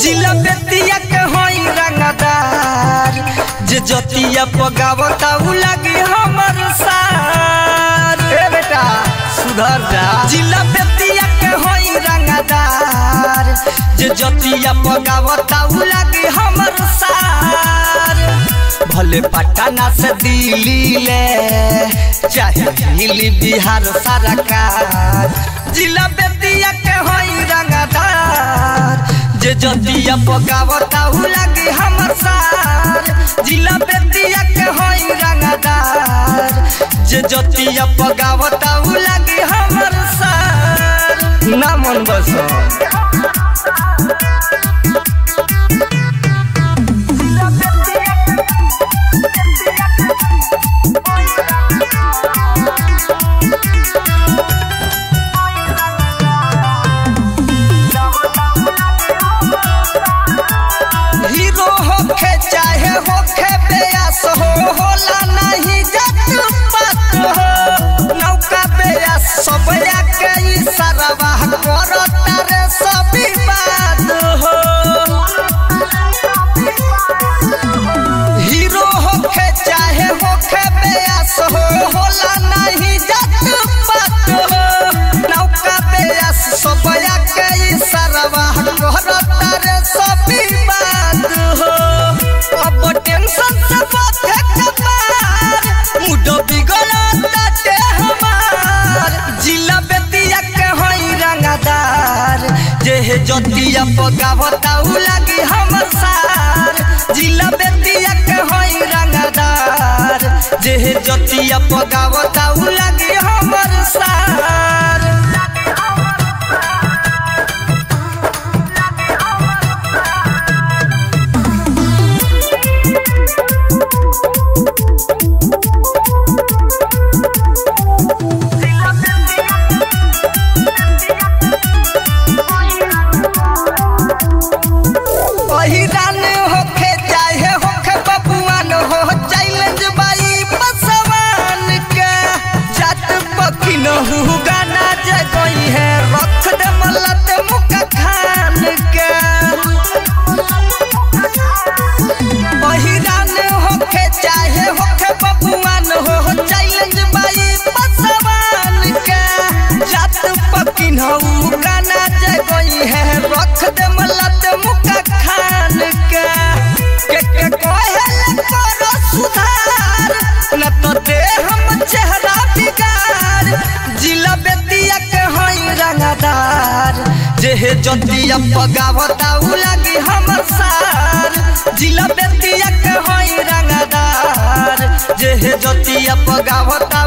जिला बेतिया के होई रंगदार जे जतिया पगावता उ लगे हमर सार। ए बेटा सुधर जा। जिला बेतिया के होई रंगदार जे जतिया पगावता उ लगे हमर सार। भले पटना से दिल्ली ले चाहे दिल्ली बिहार सरकार। जिला बेतिया के होई रंगदार जे जतिया पगावता उ लगे हमर सार। जिला बेतिया के होई रंगदार जे जतिया पगावता उ लगे हमर सार। ना मन बस हीरो होखे चाहे होखे बेयास हो होला नहीं जत पात हो। नौका बेयास सब के इशारा करता रे सभी बात हो। हीरो होखे चाहे होखे बेयास हो होला नहीं जत पात हो। नौका बेयास सब के इशारा करता रे सभी बात हो। अब टेंशन से बात है कपार मुड बिगड़ता ते हमार। जिला बेतिया के होई रंगदार जे जतिया पगावता उ लगे हमर सार। जिला बेतिया के होई रंगदार जे जतिया पगावता उ लगे हमर सार। हिरान होखे चाहे होखे बबुआन हो चैलेंज बाई बसवान के। जात पखी न हु गाना जे गई है रख दे मलत मुका खान के। हिरान होखे चाहे होखे बबुआन हो चैलेंज बाई बसवान के। जात पखी न हु गाना जे गई है रख दे मलत मुका खान के कहल करो सुधार न तो दे हम चेहरा बिगाड़। जिला बेतिया के होई रंगदार जे जतिया पगावता उ लगे हमर सार। जिला बेतिया के होई रंगदार जे जतिया पगावता